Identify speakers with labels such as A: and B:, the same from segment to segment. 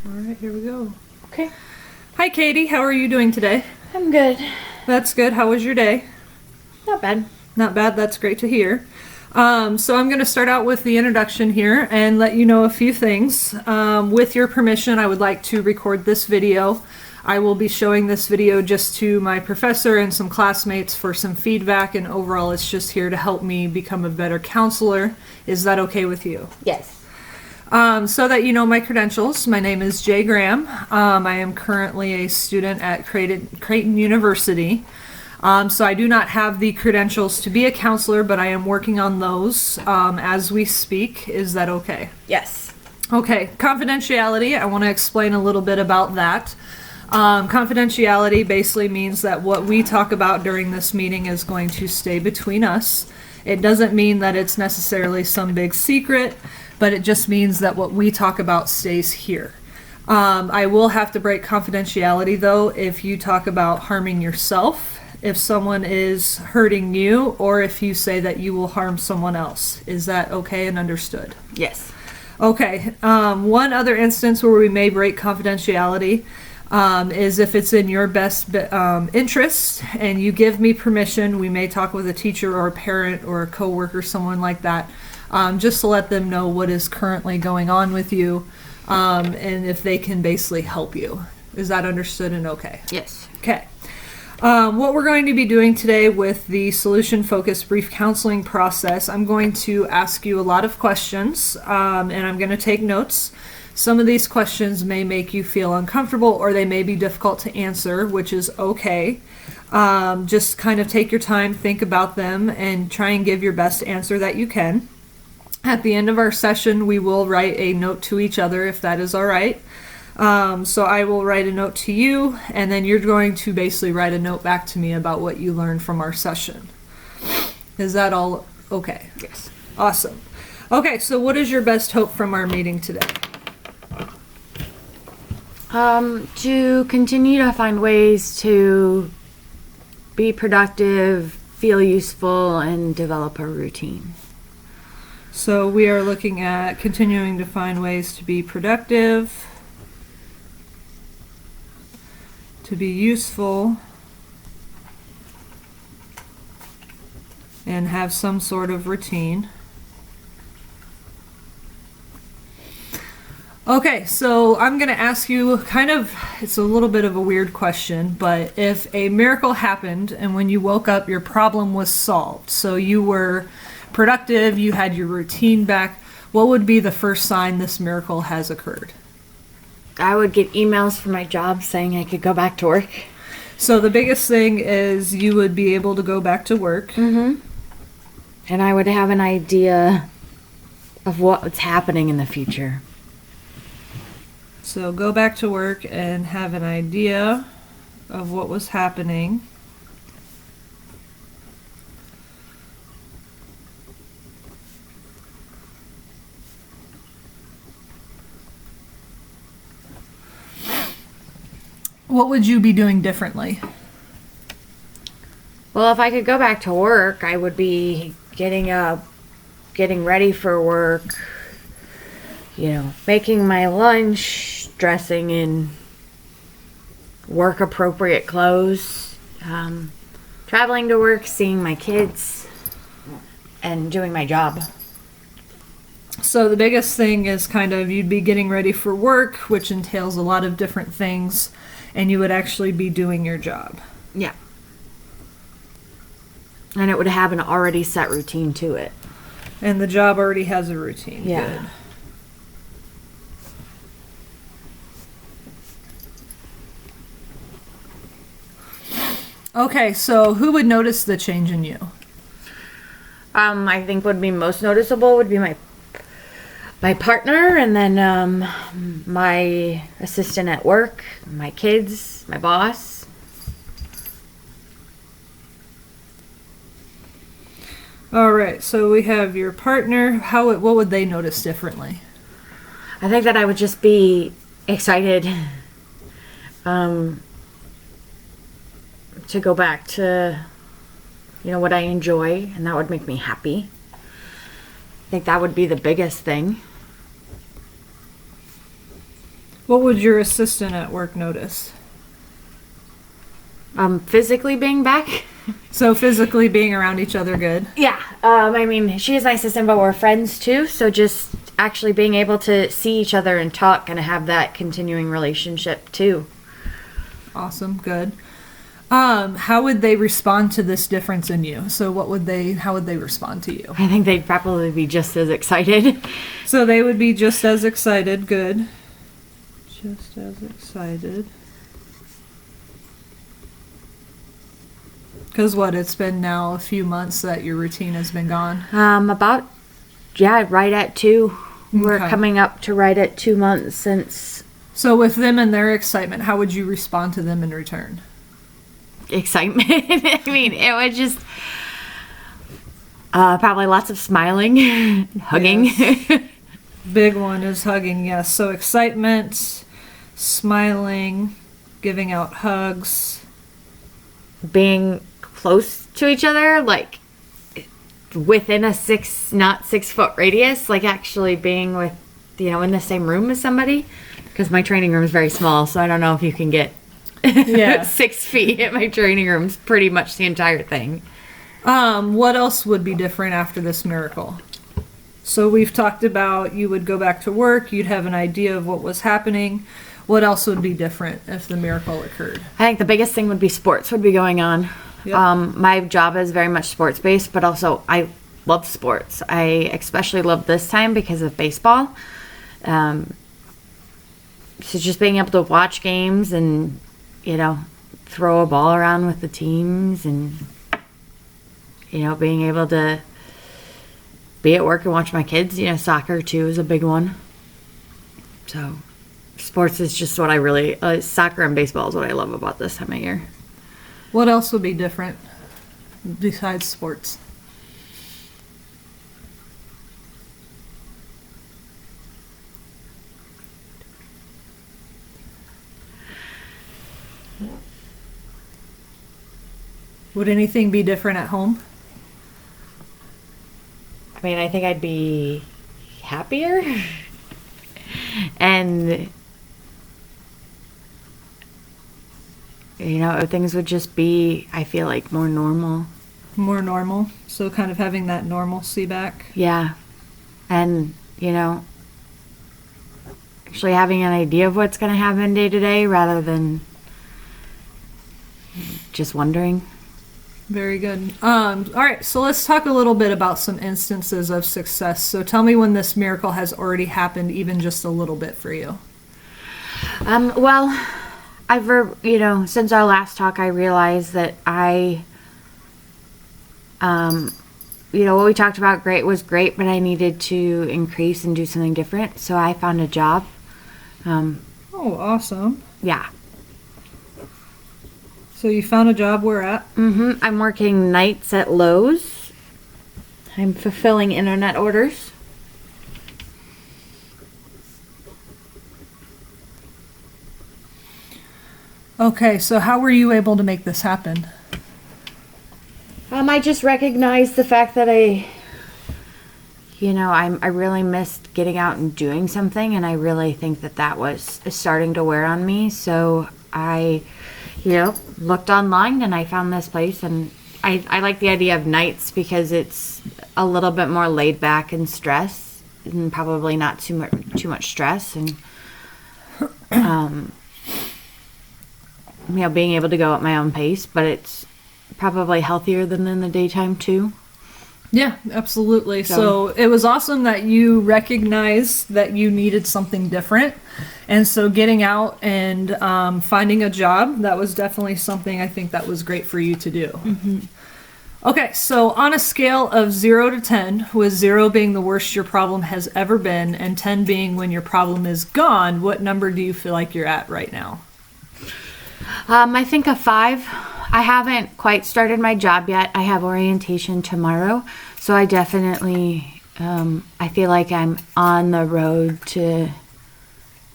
A: All right, here we go.
B: Okay.
A: Hi, Katie. How are you doing today?
B: I'm good.
A: That's good. How was your day?
B: Not bad.
A: Not bad. That's great to hear. So I'm going to start out with the introduction here and let you know a few things. With your permission, I would like to record this video. I will be showing this video just to my professor and some classmates for some feedback, and overall it's just here to help me become a better counselor. Is that okay with you?
B: Yes.
A: So that you know my credentials, my name is Jay Graham. I am currently a student at Creighton University. So I do not have the credentials to be a counselor, but I am working on those as we speak. Is that okay?
B: Yes.
A: Okay, confidentiality, I want to explain a little bit about that. Confidentiality basically means that what we talk about during this meeting is going to stay between us. It doesn't mean that it's necessarily some big secret, but it just means that what we talk about stays here. I will have to break confidentiality though if you talk about harming yourself, if someone is hurting you, or if you say that you will harm someone else. Is that okay and understood?
B: Yes.
A: Okay, one other instance where we may break confidentiality is if it's in your best interest and you give me permission. We may talk with a teacher or a parent or a coworker, someone like that, just to let them know what is currently going on with you, and if they can basically help you. Is that understood and okay?
B: Yes.
A: Okay. What we're going to be doing today with the solution-focused brief counseling process, I'm going to ask you a lot of questions, and I'm going to take notes. Some of these questions may make you feel uncomfortable, or they may be difficult to answer, which is okay. Just kind of take your time, think about them, and try and give your best answer that you can. At the end of our session, we will write a note to each other, if that is all right. So I will write a note to you, and then you're going to basically write a note back to me about what you learned from our session. Is that all okay?
B: Yes.
A: Awesome. Okay, so what is your best hope from our meeting today?
B: To continue to find ways to be productive, feel useful, and develop a routine.
A: So we are looking at continuing to find ways to be productive, to be useful, and have some sort of routine. Okay, so I'm going to ask you it's a little bit of a weird question, but if a miracle happened and when you woke up your problem was solved, so you were productive, you had your routine back, what would be the first sign this miracle has occurred?
B: I would get emails from my job saying I could go back to work.
A: So the biggest thing is you would be able to go back to work.
B: Mm-hmm. And I would have an idea of what's happening in the future.
A: So go back to work and have an idea of what was happening. What would you be doing differently?
B: Well, if I could go back to work, I would be getting up, getting ready for work, making my lunch, dressing in work appropriate clothes, traveling to work, seeing my kids, and doing my job.
A: So the biggest thing is you'd be getting ready for work, which entails a lot of different things, and you would actually be doing your job.
B: Yeah. And it would have an already set routine to it.
A: And the job already has a routine.
B: Yeah.
A: Good. Okay, so who would notice the change in you?
B: I think would be most noticeable would be my partner, and then my assistant at work, my kids, my boss.
A: All right, so we have your partner. What would they notice differently?
B: I think that I would just be excited to go back to what I enjoy, and that would make me happy. I think that would be the biggest thing.
A: What would your assistant at work notice?
B: Physically being back.
A: So physically being around each other, good.
B: Yeah. I mean, she is my assistant, but we're friends too. So just actually being able to see each other and talk and have that continuing relationship too.
A: Awesome, good. How would they respond to this difference in you? So how would they respond to you?
B: I think they'd probably be just as excited.
A: So they would be just as excited, good. Just as excited. Because it's been now a few months that your routine has been gone?
B: Right at 2. We're
A: Okay.
B: coming up to right at 2 months since.
A: So with them and their excitement, how would you respond to them in return?
B: Excitement. I mean, it was just probably lots of smiling, hugging.
A: Yes. Big one is hugging, yes. So excitement, smiling, giving out hugs.
B: Being close to each other, like within a 6 foot radius, like actually being with, in the same room as somebody, because my training room is very small, so I don't know if you can get 6 feet at my training room. It's pretty much the entire thing.
A: What else would be different after this miracle? So we've talked about you would go back to work, you'd have an idea of what was happening. What else would be different if the miracle occurred?
B: I think the biggest thing would be sports would be going on.
A: Yep.
B: My job is very much sports based, but also I love sports. I especially love this time because of baseball. So just being able to watch games and, throw a ball around with the teams and, being able to be at work and watch my kids. Soccer too is a big one. So sports is just what I really, soccer and baseball is what I love about this time of year.
A: What else would be different besides sports? Would anything be different at home?
B: I mean, I think I'd be happier and, things would just be, I feel like, more normal.
A: More normal? So kind of having that normalcy back?
B: Yeah. And, actually having an idea of what's going to happen day to day rather than just wondering.
A: Very good. All right, so let's talk a little bit about some instances of success. So tell me when this miracle has already happened, even just a little bit for you.
B: Well, since our last talk, I realized that what we talked about was great, but I needed to increase and do something different. So I found a job.
A: Oh, awesome.
B: Yeah.
A: So you found a job where at?
B: I'm working nights at Lowe's. I'm fulfilling internet orders.
A: Okay, so how were you able to make this happen?
B: I just recognized the fact that I really missed getting out and doing something, and I really think that was starting to wear on me. So I, looked online and I found this place, and I like the idea of nights because it's a little bit more laid back and stress, and probably not too much stress, and being able to go at my own pace, but it's probably healthier than in the daytime too.
A: Yeah, absolutely. So it was awesome that you recognized that you needed something different. And so getting out and finding a job, that was definitely something I think that was great for you to do. Mm-hmm. Okay, so on a scale of 0 to 10, with 0 being the worst your problem has ever been and 10 being when your problem is gone, what number do you feel like you're at right now?
B: I think a 5. I haven't quite started my job yet. I have orientation tomorrow. So I definitely, I feel like I'm on the road to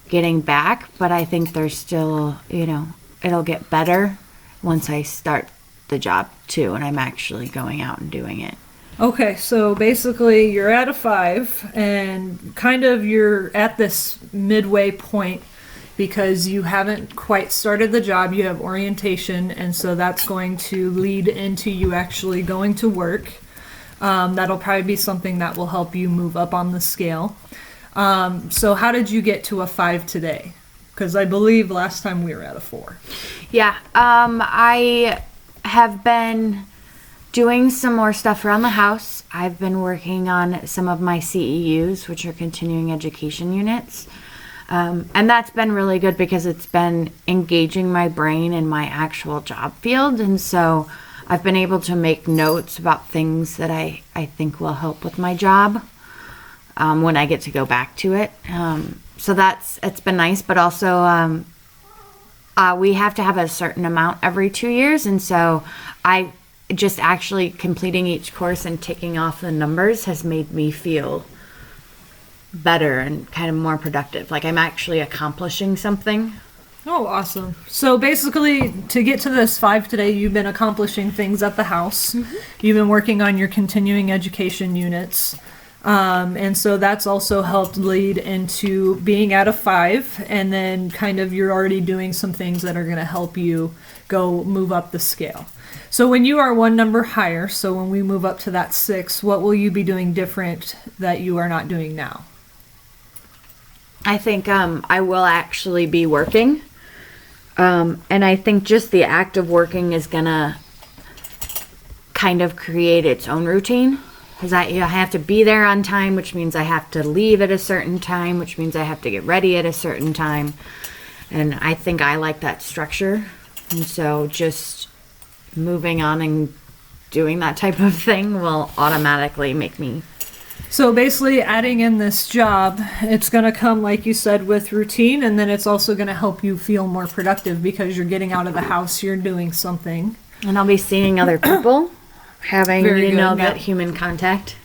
B: getting back. But I think there's still, it'll get better once I start the job too. And I'm actually going out and doing it.
A: Okay, so basically you're at a 5 and kind of you're at this midway point because you haven't quite started the job. You have orientation, and so that's going to lead into you actually going to work. That'll probably be something that will help you move up on the scale. So how did you get to a 5 today? Because I believe last time we were at a 4.
B: Yeah, I have been doing some more stuff around the house. I've been working on some of my CEUs, which are continuing education units. And that's been really good because it's been engaging my brain in my actual job field. And so I've been able to make notes about things that I think will help with my job when I get to go back to it. So it's been nice, but also we have to have a certain amount every 2 years. And so I just actually completing each course and ticking off the numbers has made me feel better and kind of more productive. Like I'm actually accomplishing something.
A: Oh, awesome. So basically, to get to this 5 today, you've been accomplishing things at the house. Mm-hmm. You've been working on your continuing education units. And so that's also helped lead into being at a 5, and then kind of you're already doing some things that are going to help you go move up the scale. So when you are one number higher, so when we move up to that 6, what will you be doing different that you are not doing now?
B: I think I will actually be working. And I think just the act of working is going to kind of create its own routine. Because I have to be there on time, which means I have to leave at a certain time, which means I have to get ready at a certain time. And I think I like that structure. And so just moving on and doing that type of thing will automatically make me.
A: So basically adding in this job, it's going to come, like you said, with routine, and then it's also going to help you feel more productive because you're getting out of the house, you're doing something.
B: And I'll be seeing other people, having, that human contact.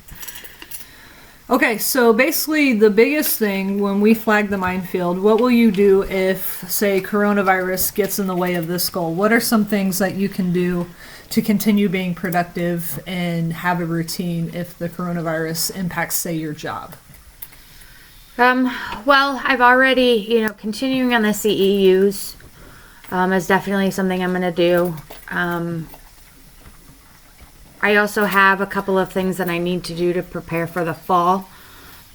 A: Okay, so basically the biggest thing when we flag the minefield, what will you do if, say, coronavirus gets in the way of this goal? What are some things that you can do to continue being productive and have a routine if the coronavirus impacts, say, your job?
B: Well, I've already, continuing on the CEUs is definitely something I'm going to do. I also have a couple of things that I need to do to prepare for the fall,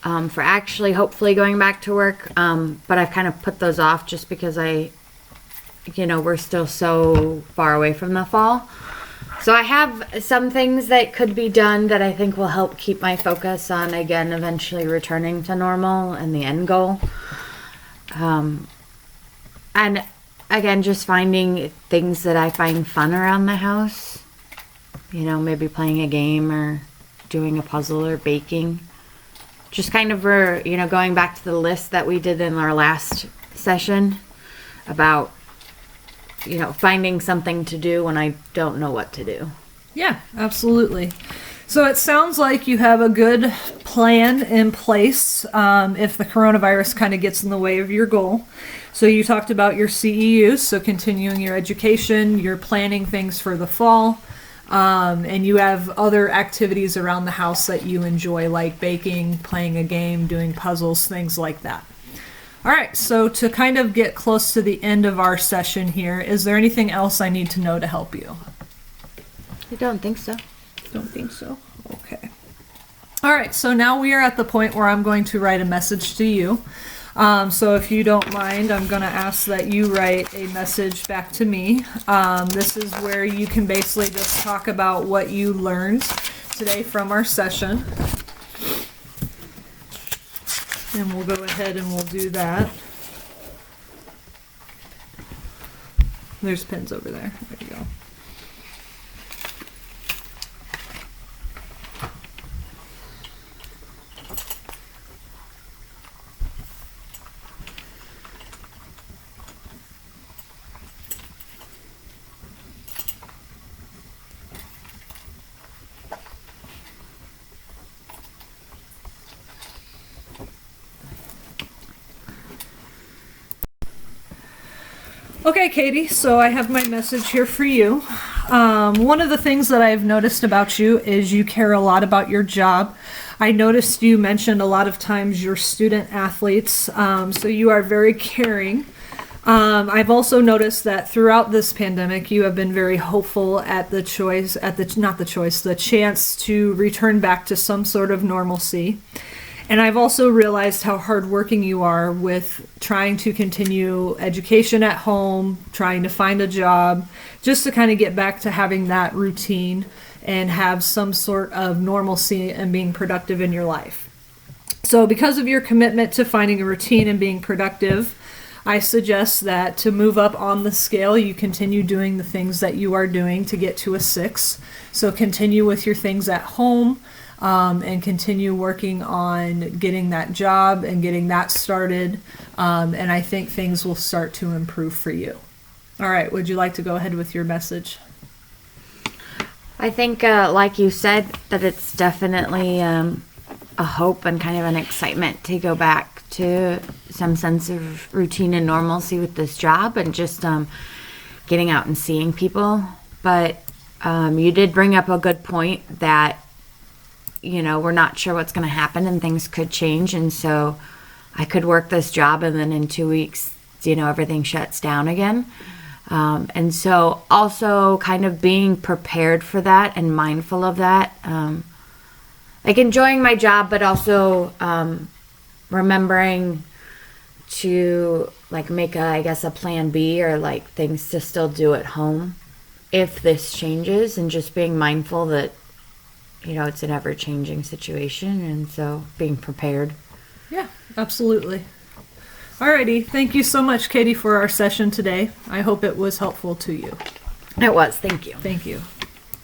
B: for actually hopefully going back to work. But I've kind of put those off just because we're still so far away from the fall. So I have some things that could be done that I think will help keep my focus on, again, eventually returning to normal and the end goal. And again, just finding things that I find fun around the house. Maybe playing a game or doing a puzzle or baking. Just kind of, going back to the list that we did in our last session about, finding something to do when I don't know what to do.
A: Yeah, absolutely. So it sounds like you have a good plan in place if the coronavirus kind of gets in the way of your goal. So you talked about your CEUs, so continuing your education, you're planning things for the fall. And you have other activities around the house that you enjoy, like baking, playing a game, doing puzzles, things like that. All right, so to kind of get close to the end of our session here, is there anything else I need to know to help you?
B: I don't think so.
A: Don't think so? Okay. All right, so now we are at the point where I'm going to write a message to you. So if you don't mind, I'm going to ask that you write a message back to me. This is where you can basically just talk about what you learned today from our session. And we'll go ahead and we'll do that. There's pens over there. There you go. Okay, Katie, so I have my message here for you. One of the things that I've noticed about you is you care a lot about your job. I noticed you mentioned a lot of times your student athletes, so you are very caring. I've also noticed that throughout this pandemic, you have been very hopeful at the chance to return back to some sort of normalcy. And I've also realized how hardworking you are with trying to continue education at home, trying to find a job, just to kind of get back to having that routine and have some sort of normalcy and being productive in your life. So because of your commitment to finding a routine and being productive, I suggest that to move up on the scale, you continue doing the things that you are doing to get to a 6. So continue with your things at home, and continue working on getting that job and getting that started. And I think things will start to improve for you. All right, would you like to go ahead with your message?
B: I think, like you said, that it's definitely a hope and kind of an excitement to go back to some sense of routine and normalcy with this job and just getting out and seeing people. But you did bring up a good point that, we're not sure what's going to happen and things could change. And so I could work this job and then in 2 weeks, everything shuts down again. And so also kind of being prepared for that and mindful of that, like enjoying my job, but also remembering to like make a plan B or like things to still do at home if this changes, and just being mindful that, it's an ever changing situation. And so being prepared.
A: Yeah, absolutely. Alrighty, thank you so much, Katie, for our session today. I hope it was helpful to you.
B: It was. Thank you.
A: Thank you.